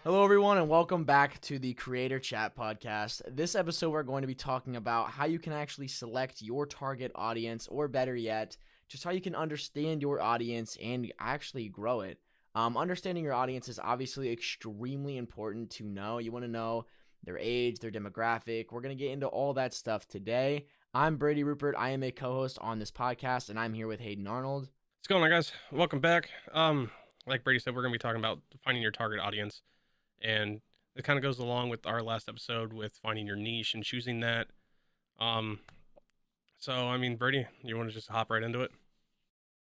Hello, everyone, and welcome back to the Creator Chat Podcast. This episode, we're going to be talking about how you can actually select your target audience, or better yet, just how you can understand your audience and actually grow it. Understanding your audience is obviously extremely important to know. You want to know their age, their demographic. We're going to get into all that stuff today. I'm Brady Rupert. I am a co-host on this podcast, and I'm here with Hayden Arnold. What's going on, guys? Welcome back. Like Brady said, we're going to be talking about finding your target audience, and it kind of goes along with our last episode with finding your niche and choosing that. Um, Brady, you want to just hop right into it?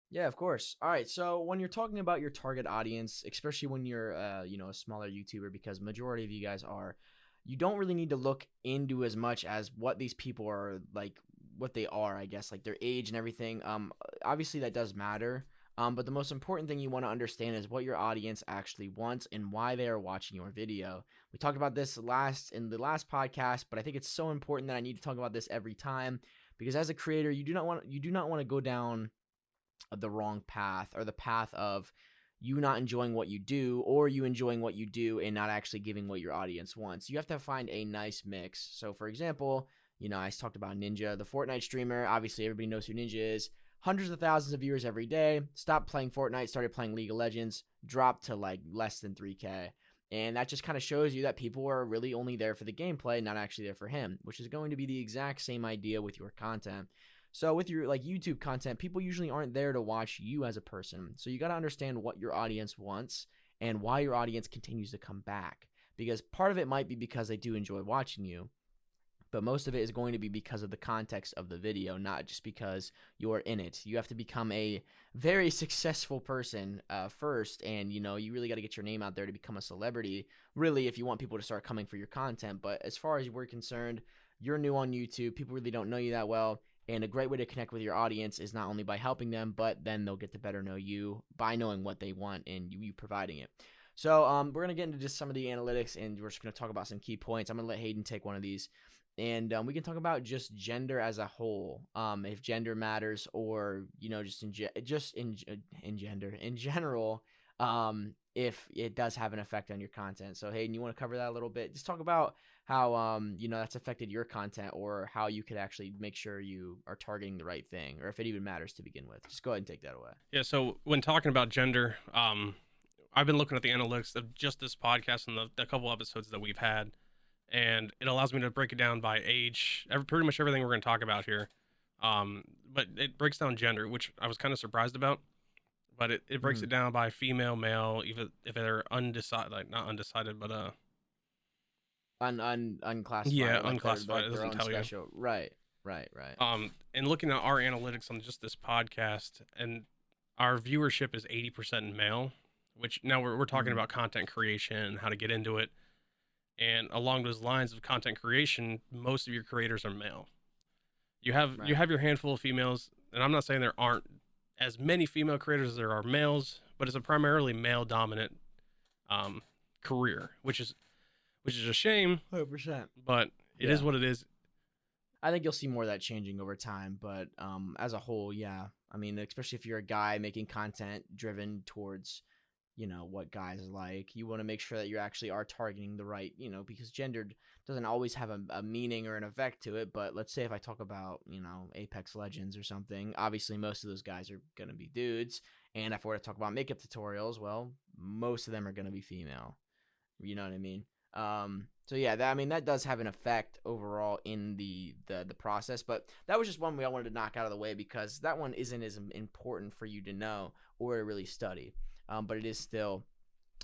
Yeah, of course. All right. So when you're talking about your target audience, especially when you're, a smaller YouTuber, because majority of you guys are, you don't really need to look into as much as what these people are like, what they are, I guess, like their age and everything. Obviously that does matter. But the most important thing you want to understand is what your audience actually wants and why they are watching your video. We talked about this in the last podcast, but I think it's so important that I need to talk about this every time because as a creator, you do not want to go down the wrong path, or the path of you not enjoying what you do, or you enjoying what you do and not actually giving what your audience wants. You have to find a nice mix. So for example, I talked about Ninja, the Fortnite streamer. Obviously everybody knows who Ninja is. Hundreds of thousands of viewers every day. Stopped playing Fortnite, started playing League of Legends, dropped to like less than 3K. And that just kind of shows you that people are really only there for the gameplay, not actually there for him, which is going to be the exact same idea with your content. So with your like YouTube content, people usually aren't there to watch you as a person. So you got to understand what your audience wants and why your audience continues to come back. Because part of it might be because they do enjoy watching you, but most of it is going to be because of the context of the video, not just because you're in it. You have to become a very successful person first, and you really got to get your name out there to become a celebrity, really, if you want people to start coming for your content. But as far as we're concerned, you're new on YouTube, people really don't know you that well, and a great way to connect with your audience is not only by helping them, but then they'll get to better know you by knowing what they want and you providing it. So we're going to get into just some of the analytics, and we're just going to talk about some key points. I'm going to let Hayden take one of these, and we can talk about just gender as a whole, if gender matters, or just in gender in general, if it does have an effect on your content. So Hayden, you want to cover that a little bit? Just talk about how that's affected your content, or how you could actually make sure you are targeting the right thing, or if it even matters to begin with. Just go ahead and take that away. Yeah. So when talking about gender, I've been looking at the analytics of just this podcast and the couple episodes that we've had, and it allows me to break it down by age, pretty much everything we're going to talk about here. But it breaks down gender, which I was kind of surprised about. But it breaks it down by female, male, even if they're undecided, like not undecided, but Unclassified, yeah, or like unclassified. It their doesn't own tell you. special. Right. And looking at our analytics on just this podcast, and our viewership is 80% male, which now we're talking about content creation, how to get into it. And along those lines of content creation, most of your creators are male. You have your handful of females, and I'm not saying there aren't as many female creators as there are males, but it's a primarily male dominant career, which is a shame, 100%. but it is what it is. I think you'll see more of that changing over time, but as a whole, yeah. I mean, especially if you're a guy making content driven towards, what guys like, you want to make sure that you actually are targeting the right, because gender doesn't always have a meaning or an effect to it. But let's say if I talk about, Apex Legends or something, obviously most of those guys are going to be dudes. And if we're to talk about makeup tutorials, well, most of them are going to be female. You know what I mean? So yeah, that does have an effect overall in the process, but that was just one way I wanted to knock out of the way, because that one isn't as important for you to know or to really study, but it is still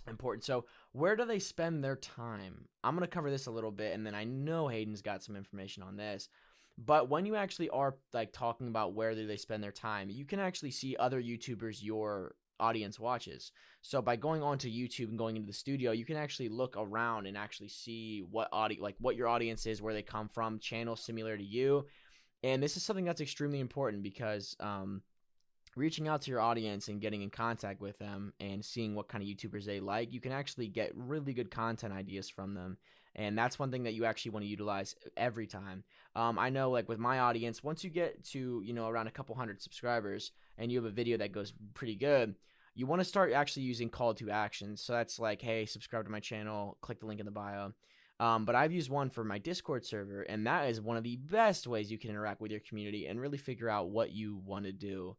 important. So where do they spend their time? I'm going to cover this a little bit, and then I know Hayden's got some information on this. But when you actually are like talking about where do they spend their time, you can actually see other YouTubers your audience watches. So by going onto YouTube and going into the studio, you can actually look around and actually see what your audience is, where they come from, channels similar to you. And this is something that's extremely important, because reaching out to your audience and getting in contact with them and seeing what kind of YouTubers they like, you can actually get really good content ideas from them. And that's one thing that you actually want to utilize every time. I know, like with my audience, once you get to, around a couple hundred subscribers and you have a video that goes pretty good, you want to start actually using call to actions. So that's like, hey, subscribe to my channel, click the link in the bio. But I've used one for my Discord server, and that is one of the best ways you can interact with your community and really figure out what you want to do.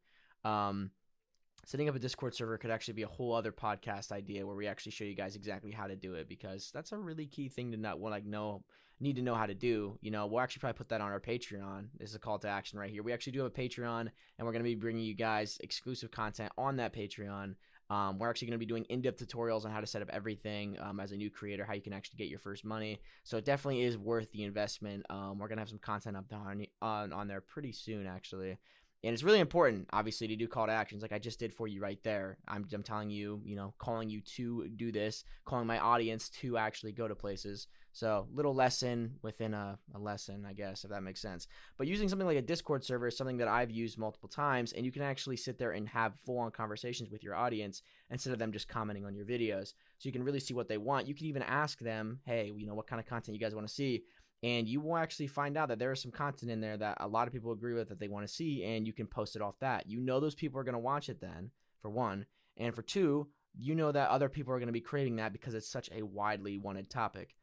Setting up a Discord server could actually be a whole other podcast idea where we actually show you guys exactly how to do it, because that's a really key thing to need to know how to do. We'll actually probably put that on our Patreon. This is a call to action right here. We actually do have a Patreon, and we're going to be bringing you guys exclusive content on that Patreon. We're actually going to be doing in-depth tutorials on how to set up everything as a new creator, how you can actually get your first money. So it definitely is worth the investment. We're going to have some content up on there pretty soon, actually. And it's really important, obviously, to do call to actions like I just did for you right there. I'm telling you, calling you to do this, calling my audience to actually go to places. So little lesson within a lesson, I guess, if that makes sense. But using something like a Discord server is something that I've used multiple times, and you can actually sit there and have full-on conversations with your audience instead of them just commenting on your videos. So you can really see what they want. You can even ask them, hey, what kind of content you guys want to see? And you will actually find out that there is some content in there that a lot of people agree with that they want to see, and you can post it off that. Those people are going to watch it then, for one. And for two, that other people are going to be creating that because it's such a widely wanted topic.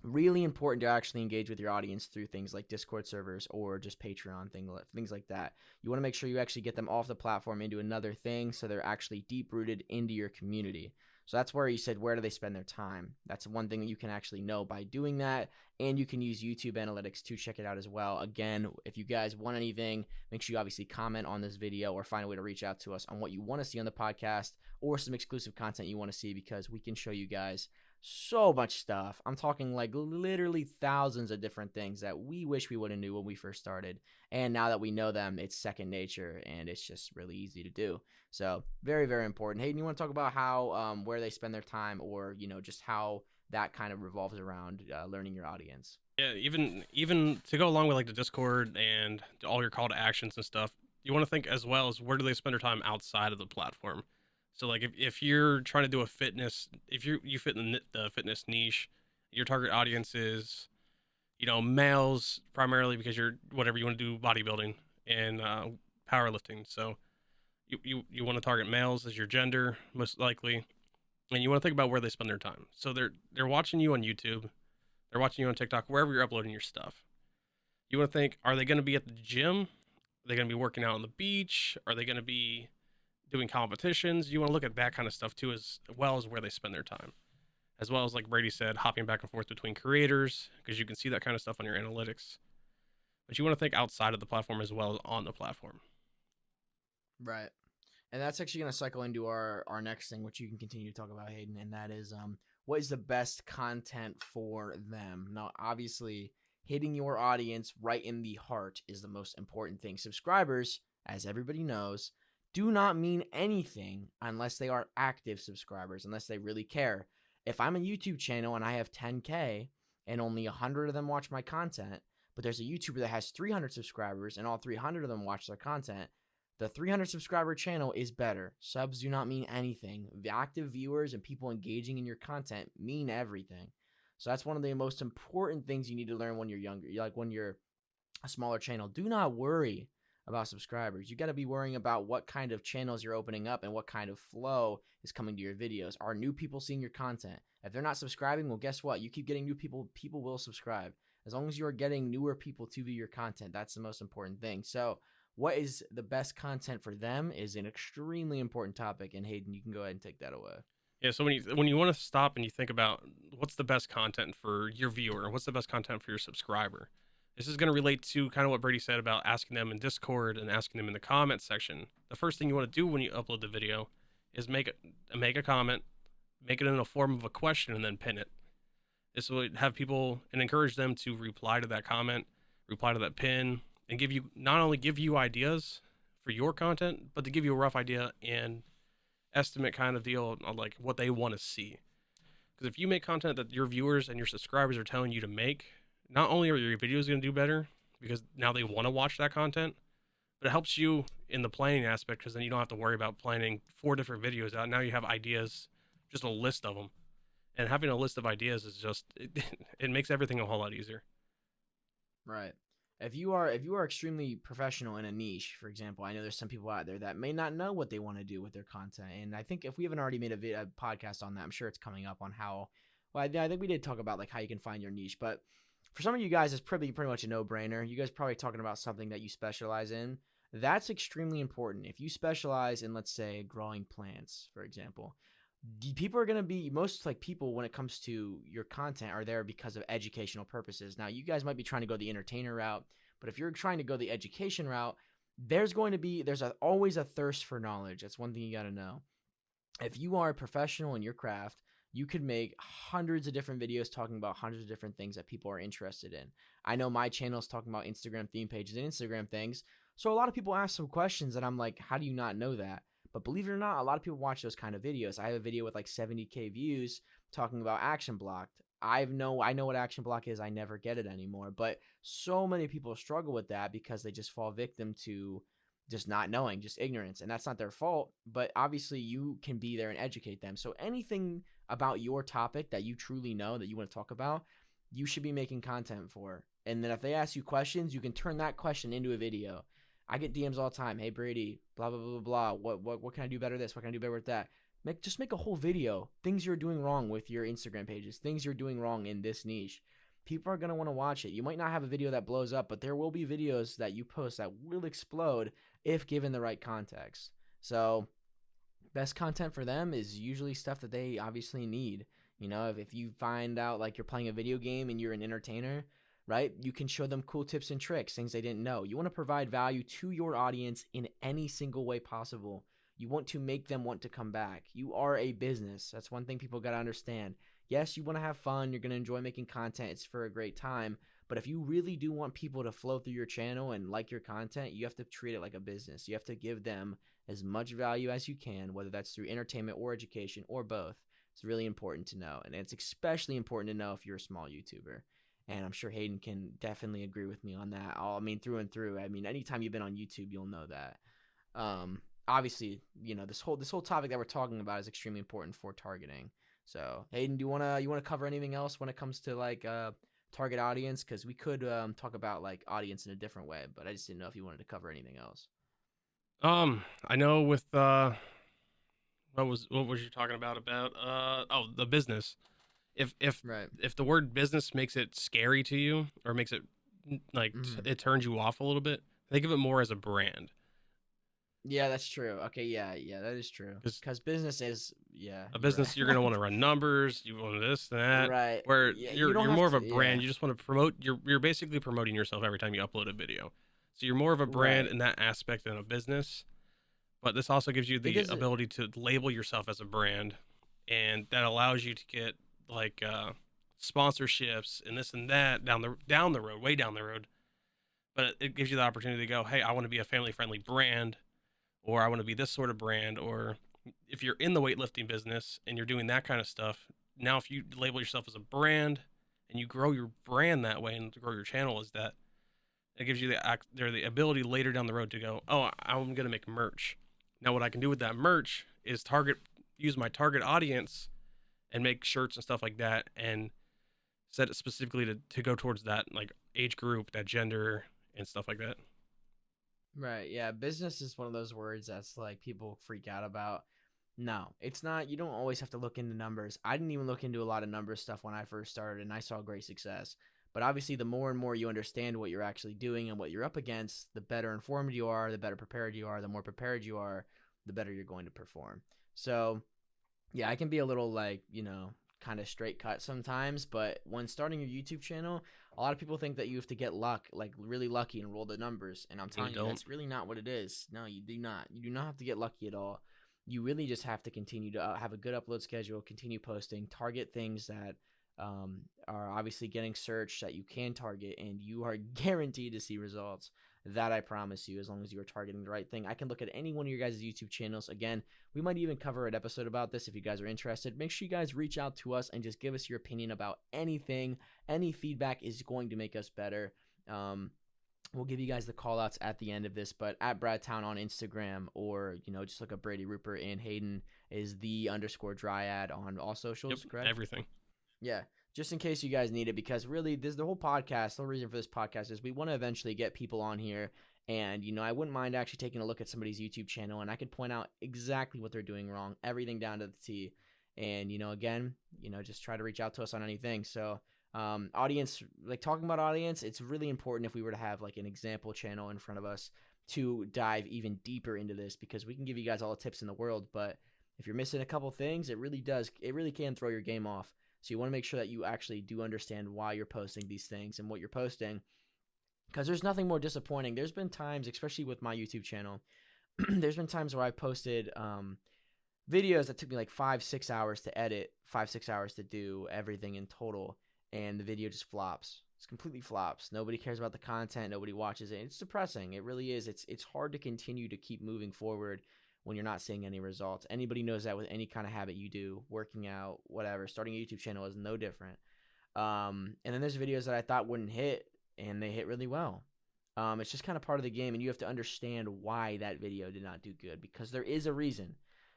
Really important to actually engage with your audience through things like Discord servers or just Patreon, things like that. You want to make sure you actually get them off the platform into another thing so they're actually deep-rooted into your community. So that's where you said, where do they spend their time? That's one thing that you can actually know by doing that. And you can use YouTube Analytics to check it out as well. Again, if you guys want anything, make sure you obviously comment on this video or find a way to reach out to us on what you want to see on the podcast or some exclusive content you want to see, because we can show you guys so much stuff. I'm talking like literally thousands of different things that we wish we would have knew when we first started. And now that we know them, it's second nature and it's just really easy to do. So very, very important. Hayden, you want to talk about how, where they spend their time, or, just how that kind of revolves around learning your audience? Yeah, even to go along with like the Discord and all your call to actions and stuff, you want to think as well as where do they spend their time outside of the platform. So like if you're trying to do if you fit in the fitness niche, your target audience is, males primarily, because you're whatever you want to do, bodybuilding and powerlifting. So you want to target males as your gender most likely, and you want to think about where they spend their time. So they're watching you on YouTube, they're watching you on TikTok, wherever you're uploading your stuff. You want to think, are they going to be at the gym? Are they going to be working out on the beach? Are they going to be doing competitions? You want to look at that kind of stuff too, as well as where they spend their time, as well as, like Brady said, hopping back and forth between creators, because you can see that kind of stuff on your analytics. But you want to think outside of the platform as well as on the platform. Right. And that's actually going to cycle into our next thing, which you can continue to talk about, Hayden, and that is what is the best content for them. Now, obviously, hitting your audience right in the heart is the most important thing. Subscribers, as everybody knows, do not mean anything unless they are active subscribers, unless they really care. If I'm a YouTube channel and I have 10K and only 100 of them watch my content, but there's a YouTuber that has 300 subscribers and all 300 of them watch their content, the 300 subscriber channel is better. Subs do not mean anything. The active viewers and people engaging in your content mean everything. So that's one of the most important things you need to learn when you're younger. Like when you're a smaller channel, do not worry about subscribers. You got to be worrying about what kind of channels you're opening up and what kind of flow is coming to your videos. Are new people seeing your content? If they're not subscribing, well, guess what? You keep getting new people, people will subscribe. As long as you're getting newer people to view your content, that's the most important thing. So what is the best content for them is an extremely important topic. And Hayden, you can go ahead and take that away. Yeah, so when you want to stop and you think about what's the best content for your viewer, what's the best content for your subscriber, this is going to relate to kind of what Brady said about asking them in Discord and asking them in the comment section. The first thing you want to do when you upload the video is make a comment, make it in a form of a question, and then pin it. This will have people and encourage them to reply to that comment, reply to that pin, and not only give you ideas for your content, but to give you a rough idea and estimate kind of deal on like what they want to see. Because if you make content that your viewers and your subscribers are telling you to make, not only are your videos going to do better because now they want to watch that content, but it helps you in the planning aspect, because then you don't have to worry about planning 4 different videos out. Now you have ideas, just a list of them. And having a list of ideas is just, it makes everything a whole lot easier. Right. If you are extremely professional in a niche, for example, I know there's some people out there that may not know what they want to do with their content, and I think if we haven't already made a podcast on that, I'm sure it's coming up on how. Well, I think we did talk about like how you can find your niche, but for some of you guys, it's pretty much a no-brainer. You guys probably talking about something that you specialize in. That's extremely important. If you specialize in, let's say, growing plants, for example, people are going to be most like people when it comes to your content are there because of educational purposes. Now, you guys might be trying to go the entertainer route, but if you're trying to go the education route, there's always a thirst for knowledge. That's one thing you got to know. If you are a professional in your craft, you could make hundreds of different videos talking about hundreds of different things that people are interested in. I know my channel is talking about Instagram theme pages and Instagram things. So a lot of people ask some questions and I'm like, how do you not know that? But believe it or not, a lot of people watch those kind of videos. I have a video with like 70K views talking about Action Blocked. I know what Action Block is. I never get it anymore. But so many people struggle with that because they just fall victim to just not knowing, just ignorance. And that's not their fault. But obviously you can be there and educate them. So anything about your topic that you truly know that you want to talk about, you should be making content for. And then if they ask you questions, you can turn that question into a video. I get DMs all the time. Hey Brady, blah blah blah blah blah. What can I do better this? What can I do better with that? Just make a whole video. Things you're doing wrong with your Instagram pages. Things you're doing wrong in this niche. People are gonna want to watch it. You might not have a video that blows up, but there will be videos that you post that will explode if given the right context. So, best content for them is usually stuff that they obviously need. You know, if you find out like you're playing a video game and you're an entertainer, right? You can show them cool tips and tricks, things they didn't know. You want to provide value to your audience in any single way possible. You want to make them want to come back. You are a business. That's one thing people got to understand. Yes, you want to have fun. You're going to enjoy making content. It's for a great time. But if you really do want people to flow through your channel and like your content, you have to treat it like a business. You have to give them as much value as you can, whether that's through entertainment or education or both. It's really important to know. And it's especially important to know if you're a small YouTuber. And I'm sure Hayden can definitely agree with me on that. I mean, through and through. I mean, anytime you've been on YouTube, you'll know that. Obviously, you know, this whole topic that we're talking about is extremely important for targeting. So, Hayden, do you wanna cover anything else when it comes to like target audience? Because we could talk about like audience in a different way, but I just didn't know if you wanted to cover anything else. I know with what was you talking about the business. If Right. if the word business makes it scary to you or makes it like it turns you off a little bit, think of it more as a brand. Yeah, that's true. Okay, yeah, that is true. Because business is, yeah. A business, you're gonna want to run numbers, you want this and that. Right. Where Yeah, you're don't more have of a to, brand. yeah. You just want to promote. You're basically promoting yourself every time you upload a video. So you're more of a brand Right. in that aspect than a business. But this also gives you It the doesn't. ability to label yourself as a brand, and that allows you to get like sponsorships and this and that down the road, way down the road. But it gives you the opportunity to go, hey, I want to be a family friendly brand, or I want to be this sort of brand, or if you're in the weightlifting business and you're doing that kind of stuff, now if you label yourself as a brand and you grow your brand that way and grow your channel as that, it gives you the ability later down the road to go, oh, I'm going to make merch. Now what I can do with that merch is use my target audience and make shirts and stuff like that and set it specifically to go towards that like age group, that gender and stuff like that. Right. Yeah. Business is one of those words that's like people freak out about. No, it's not. You don't always have to look into numbers. I didn't even look into a lot of numbers stuff when I first started, and I saw great success. But obviously, the more and more you understand what you're actually doing and what you're up against, the better informed you are, the better prepared you are, the more prepared you are, the better you're going to perform. So, yeah, I can be a little like, kind of straight cut sometimes, but when starting your YouTube channel, a lot of people think that you have to get like really lucky and roll the numbers. And I'm telling you, that's really not what it is. No, you do not. You do not have to get lucky at all. You really just have to continue to have a good upload schedule, continue posting, target things that are obviously getting searched that you can target, and you are guaranteed to see results. That I promise you, as long as you are targeting the right thing. I can look at any one of your guys' YouTube channels. Again, we might even cover an episode about this if you guys are interested. Make sure you guys reach out to us and just give us your opinion about anything. Any feedback is going to make us better. We'll give you guys the call outs at the end of this, but at Bradtown on Instagram, or just look up Brady Rupert, and Hayden is the _Dryad on all socials. Yep, correct? everything. Yeah. just in case you guys need it, because really this the whole podcast, the whole reason for this podcast is we want to eventually get people on here. And, I wouldn't mind actually taking a look at somebody's YouTube channel, and I could point out exactly what they're doing wrong, everything down to the T. And, again, just try to reach out to us on anything. So, audience, like talking about audience, it's really important if we were to have like an example channel in front of us to dive even deeper into this, because we can give you guys all the tips in the world, but if you're missing a couple things, it really can throw your game off. So you want to make sure that you actually do understand why you're posting these things and what you're posting, because there's nothing more disappointing. There's been times, especially with my YouTube channel, there's been times where I posted videos that took me like 5-6 hours to edit, 5-6 hours to do everything in total, and the video just flops. It's completely flops. Nobody cares about the content. Nobody watches it. It's depressing. It really is. It's hard to continue to keep moving forward when you're not seeing any results. Anybody knows that with any kind of habit you do, working out, whatever. Starting a YouTube channel is no different. And then there's videos that I thought wouldn't hit, and they hit really well. It's just kind of part of the game, and you have to understand why that video did not do good, because there is a reason.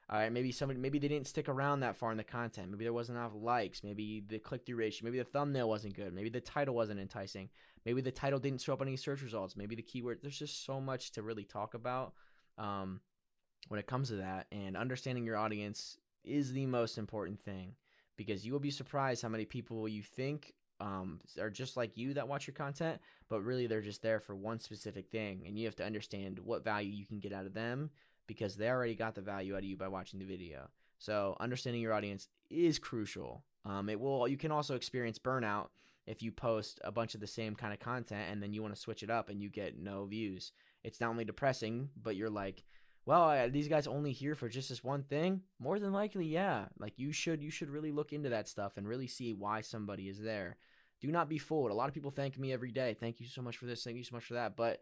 All right, maybe they didn't stick around that far in the content. Maybe there wasn't enough likes. Maybe the click-through ratio. Maybe the thumbnail wasn't good. Maybe the title wasn't enticing. Maybe the title didn't show up on any search results. Maybe the keyword. There's just so much to really talk about when it comes to that. And understanding your audience is the most important thing, because you will be surprised how many people you think are just like you that watch your content, but really they're just there for one specific thing. And you have to understand what value you can get out of them, because they already got the value out of you by watching the video. So understanding your audience is crucial. You can also experience burnout if you post a bunch of the same kind of content and then you want to switch it up and you get no views. It's not only depressing, but you're like, well, are these guys only here for just this one thing? More than likely, yeah. Like you should really look into that stuff and really see why somebody is there. Do not be fooled. A lot of people thank me every day. Thank you so much for this. Thank you so much for that. But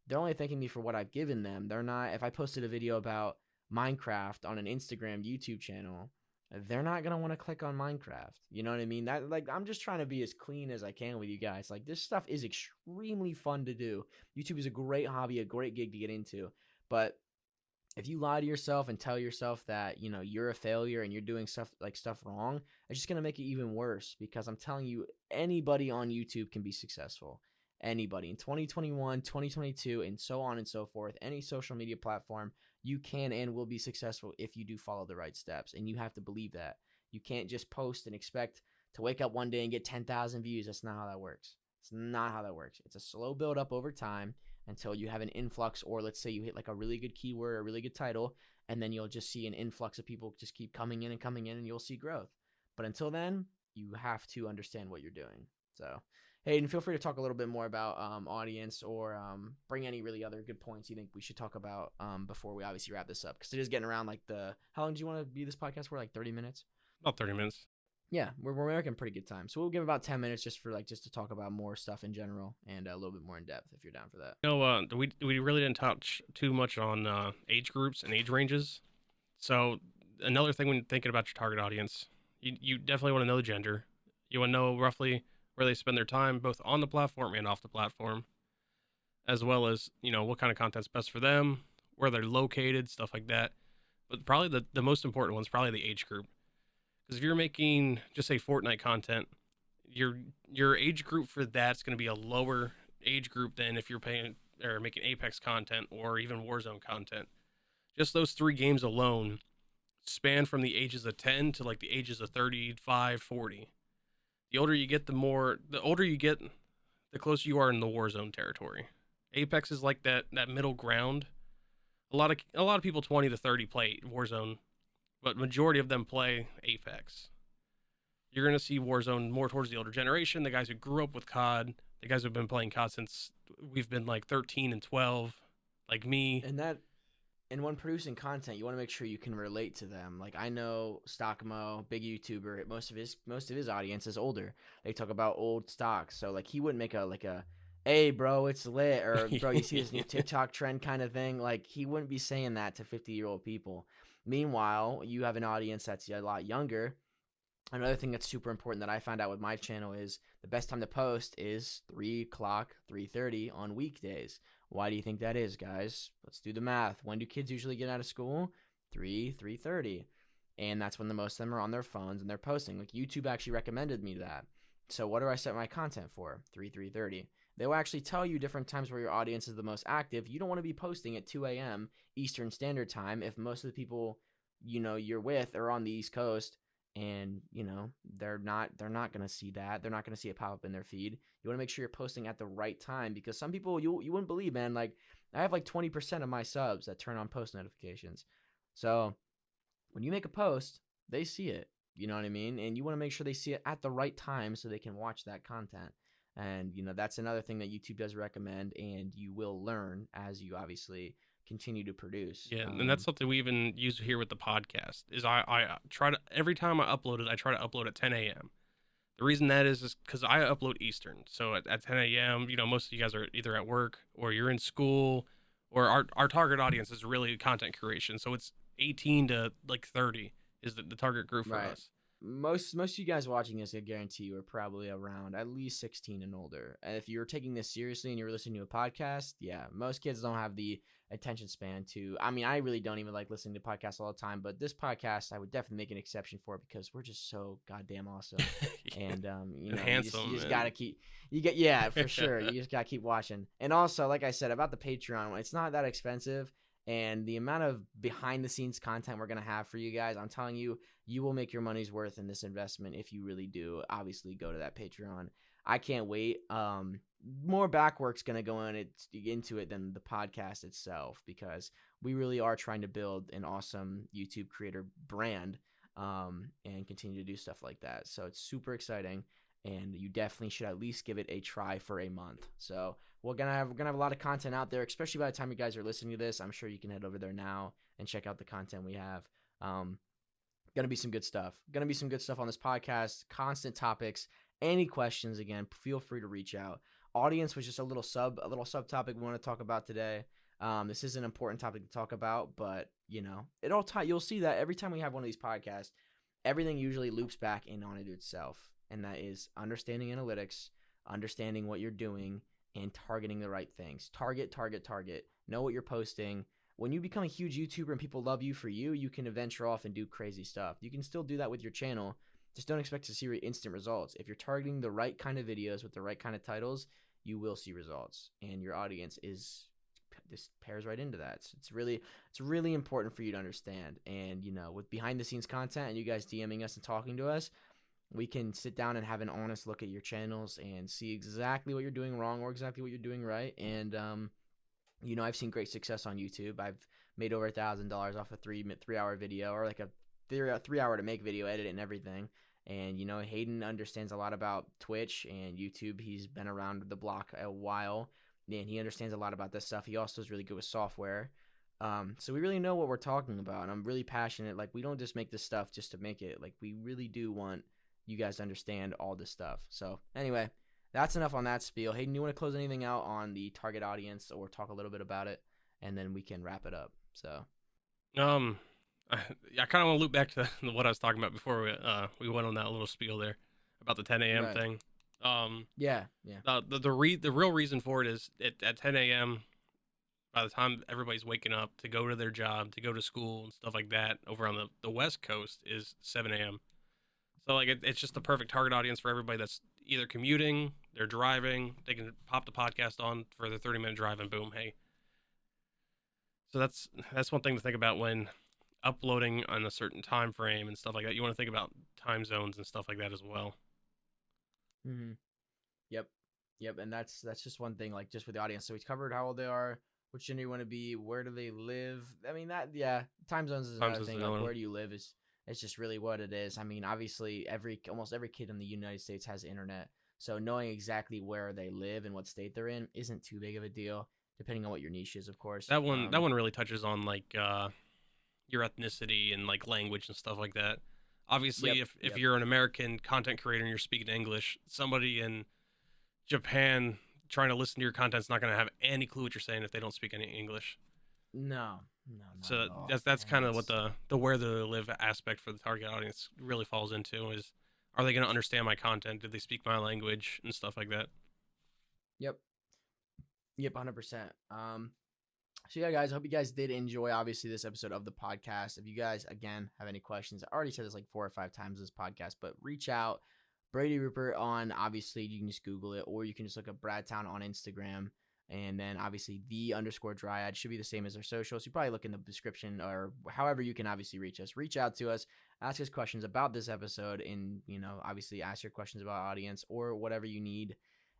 they're only thanking me for what I've given them. They're not, if I posted a video about Minecraft on an Instagram, YouTube channel, they're not going to want to click on Minecraft. You know what I mean? I'm just trying to be as clean as I can with you guys. Like, this stuff is extremely fun to do. YouTube is a great hobby, a great gig to get into. But if you lie to yourself and tell yourself that, you're a failure and you're doing stuff wrong, it's just going to make it even worse, because I'm telling you, anybody on YouTube can be successful. Anybody in 2021, 2022, and so on and so forth, any social media platform, you can and will be successful if you do follow the right steps. And you have to believe that. You can't just post and expect to wake up one day and get 10,000 views. That's not how that works. It's not how that works. It's a slow build up over time until you have an influx, or let's say you hit like a really good keyword, a really good title, and then you'll just see an influx of people just keep coming in, and you'll see growth. But until then, you have to understand what you're doing. So, Hayden, feel free to talk a little bit more about audience, or bring any really other good points you think we should talk about before we obviously wrap this up, because it is getting around like how long do you want to be this podcast for? Like 30 minutes? About 30 minutes. Yeah, we're making pretty good time. So we'll give about 10 minutes just to talk about more stuff in general and a little bit more in depth if you're down for that. We really didn't touch too much on age groups and age ranges. So another thing when thinking about your target audience, you definitely want to know the gender. You want to know roughly where they spend their time, both on the platform and off the platform, as well as, what kind of content's best for them, where they're located, stuff like that. But probably the most important one's probably the age group. Because if you're making, just say, Fortnite content, your age group for that's going to be a lower age group than if you're making Apex content or even Warzone content. Just those 3 games alone span from the ages of 10 to like the ages of 35, 40. The older you get, the closer you are in the Warzone territory. Apex is like that middle ground. A lot of people 20 to 30 play Warzone, but majority of them play Apex. You're going to see Warzone more towards the older generation, the guys who grew up with COD, the guys who've been playing COD since we've been like 13 and 12, like me. And when producing content, you want to make sure you can relate to them. Like, I know Stockmo, big YouTuber, most of his audience is older. They talk about old stocks. So like, he wouldn't make a hey bro, it's lit, or bro, you see this new TikTok trend kind of thing. Like, he wouldn't be saying that to 50-year-old people. Meanwhile, you have an audience that's a lot younger. Another thing that's super important that I found out with my channel is the best time to post is 3 o'clock, 3:30 on weekdays. Why do you think that is, guys? Let's do the math. When do kids usually get out of school? 3:30. And that's when the most of them are on their phones and they're posting. Like, YouTube actually recommended me that. So what do I set my content for? 3:30. They will actually tell you different times where your audience is the most active. You don't want to be posting at 2 a.m. Eastern Standard Time if most of the people you're with are on the East Coast, and they're not going to see that. They're not going to see it pop up in their feed. You want to make sure you're posting at the right time, because some people you wouldn't believe, man. Like, I have like 20% of my subs that turn on post notifications. So when you make a post, they see it. You know what I mean? And you want to make sure they see it at the right time so they can watch that content. And that's another thing that YouTube does recommend, and you will learn as you obviously continue to produce. Yeah, and that's something we even use here with the podcast. Is I try to, every time I upload it, I try to upload at 10 a.m. The reason that is because I upload Eastern. So at 10 a.m., most of you guys are either at work or you're in school, or our target audience is really content creation. So it's 18 to like 30 is the target group for Right. us. Most of you guys watching this, I guarantee you, are probably around at least 16 and older. And if you're taking this seriously and you're listening to a podcast, yeah, most kids don't have the attention span to. I mean, I really don't even like listening to podcasts all the time, but this podcast, I would definitely make an exception for, because we're just so goddamn awesome. And And handsome. you just gotta keep yeah, for sure. You just gotta keep watching. And also, like I said about the Patreon, it's not that expensive. And the amount of behind the scenes content we're going to have for you guys, I'm telling you, you will make your money's worth in this investment if you really do. Obviously, go to that Patreon. I can't wait. More back work's going to go into it than the podcast itself, because we really are trying to build an awesome YouTube creator brand, and continue to do stuff like that. So it's super exciting, and you definitely should at least give it a try for a month. So we're gonna have a lot of content out there, especially by the time you guys are listening to this. I'm sure you can head over there now and check out the content we have. Gonna be some good stuff. Gonna be some good stuff on this podcast. Constant topics. Any questions, again, feel free to reach out. Audience was just a little subtopic we want to talk about today. This is an important topic to talk about, but you'll see that every time we have one of these podcasts, everything usually loops back in on it itself, and that is understanding analytics, understanding what you're doing, and targeting the right things. Target. Know what you're posting. When you become a huge YouTuber and people love you for you, you can venture off and do crazy stuff. You can still do that with your channel. Just don't expect to see instant results. If you're targeting the right kind of videos with the right kind of titles, you will see results. And your audience this pairs right into that. So it's really important for you to understand. And, with behind the scenes content and you guys DMing us and talking to us, we can sit down and have an honest look at your channels and see exactly what you're doing wrong or exactly what you're doing right. And, I've seen great success on YouTube. I've made over $1,000 off a 3-hour video, or like a 3-hour to make video, edit it and everything. And, Hayden understands a lot about Twitch and YouTube. He's been around the block a while, and he understands a lot about this stuff. He also is really good with software. So we really know what we're talking about, and I'm really passionate. Like, we don't just make this stuff just to make it. Like, we really do want you guys to understand all this stuff. So anyway, that's enough on that spiel. Hayden, you want to close anything out on the target audience, or talk a little bit about it, and then we can wrap it up. So I kind of want to loop back to what I was talking about before we went on that little spiel there about the 10 a.m. Right. thing. Yeah. The real reason for it is at 10 a.m. by the time everybody's waking up to go to their job, to go to school and stuff like that, over on the West Coast is 7 a.m. So like it's just the perfect target audience for everybody that's either commuting, they're driving, they can pop the podcast on for their 30-minute drive and boom, hey. So that's one thing to think about when uploading on a certain time frame and stuff like that. You want to think about time zones and stuff like that as well. Mm-hmm. Yep. And that's just one thing, like, just with the audience. So we covered how old they are, which gender you want to be, where do they live. I mean, time zones is another thing. Like, where do you live it's just really what it is. I mean, obviously almost every kid in the United States has internet. So knowing exactly where they live and what state they're in isn't too big of a deal, depending on what your niche is, of course. That one really touches on like your ethnicity and like language and stuff like that. Obviously, if you're an American content creator and you're speaking English, somebody in Japan trying to listen to your content is not going to have any clue what you're saying if they don't speak any English. No. So that's kind of what the where they live aspect for the target audience really falls into is, are they going to understand my content? Did they speak my language and stuff like that? Yep, 100%. So yeah, guys, I hope you guys did enjoy, obviously, this episode of the podcast. If you guys, again, have any questions, I already said this like 4 or 5 times this podcast, but reach out. Brady Rupert on, obviously, you can just Google it, or you can just look up Bradtown on Instagram. And then obviously _Dryad should be the same as our socials. You probably look in the description or however you can obviously reach us. Reach out to us, ask us questions about this episode, and, obviously ask your questions about audience or whatever you need.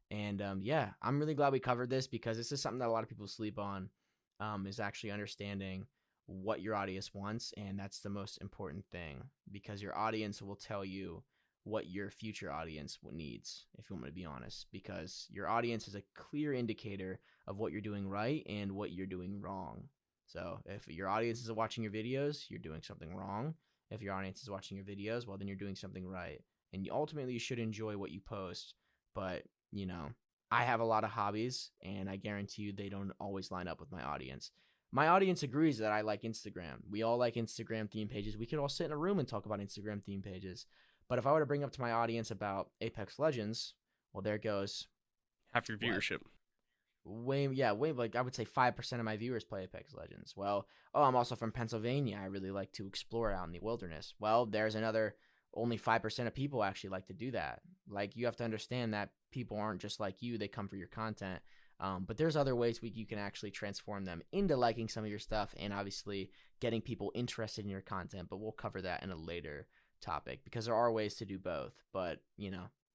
And yeah, I'm really glad we covered this because this is something that a lot of people sleep on, is actually understanding what your audience wants. And that's the most important thing because your audience will tell you what your future audience needs, if you want me to be honest, because your audience is a clear indicator of what you're doing right and what you're doing wrong. So if your audience is watching your videos, you're doing something wrong. If your audience is watching your videos, well, then you're doing something right. And ultimately, you should enjoy what you post. But, I have a lot of hobbies, and I guarantee you they don't always line up with my audience. My audience agrees that I like Instagram. We all like Instagram theme pages. We could all sit in a room and talk about Instagram theme pages. But if I were to bring up to my audience about Apex Legends, well, there goes half your viewership. Way like I would say 5% of my viewers play Apex Legends. Well, I'm also from Pennsylvania. I really like to explore out in the wilderness. Well, there's another only 5% of people actually like to do that. Like, you have to understand that people aren't just like you. They come for your content. But there's other ways you can actually transform them into liking some of your stuff and obviously getting people interested in your content. But we'll cover that in a later topic because there are ways to do both. But,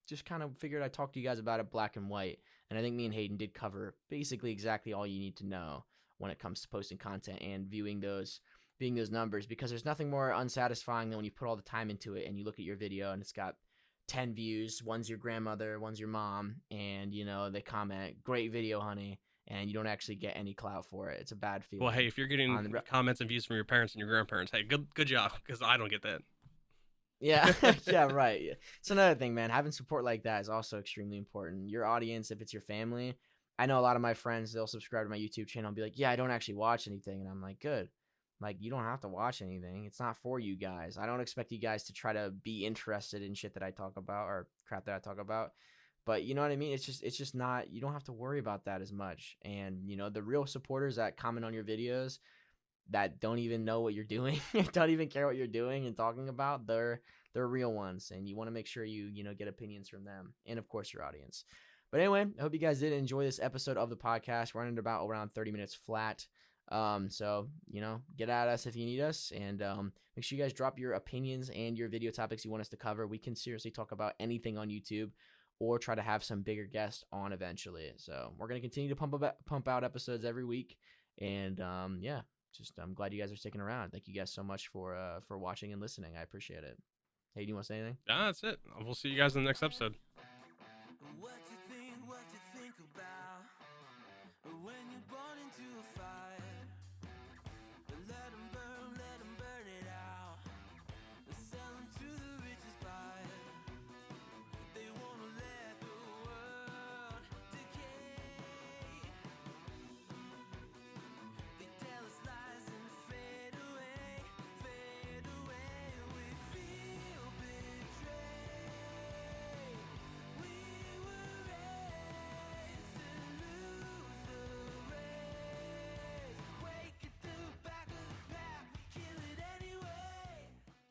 just kind of figured I'd talk to you guys about it black and white. And I think me and Hayden did cover basically exactly all you need to know when it comes to posting content and viewing those numbers, because there's nothing more unsatisfying than when you put all the time into it and you look at your video and it's got 10 views, one's your grandmother, one's your mom, and they comment, "Great video, honey," and you don't actually get any clout for it. It's a bad feeling. Well, hey, if you're getting comments and views from your parents and your grandparents, hey, good job, because I don't get that. Yeah, yeah, right. It's another thing, man. Having support like that is also extremely important. Your audience, if it's your family, I know a lot of my friends, they'll subscribe to my YouTube channel and be like, "Yeah, I don't actually watch anything," and I'm like, "Good." Like, you don't have to watch anything. It's not for you guys. I don't expect you guys to try to be interested in shit that I talk about or crap that I talk about. But you know what I mean? It's just not, you don't have to worry about that as much. And, the real supporters that comment on your videos that don't even know what you're doing, don't even care what you're doing and talking about, they're real ones. And you want to make sure you get opinions from them and, of course, your audience. But anyway, I hope you guys did enjoy this episode of the podcast. We're running about around 30 minutes flat. So, get at us if you need us, and make sure you guys drop your opinions and your video topics you want us to cover. We can seriously talk about anything on YouTube or try to have some bigger guests on eventually. So we're going to continue to pump out episodes every week. And, yeah, I'm glad you guys are sticking around. Thank you guys so much for watching and listening. I appreciate it. Hey, do you want to say anything? That's it. We'll see you guys in the next episode.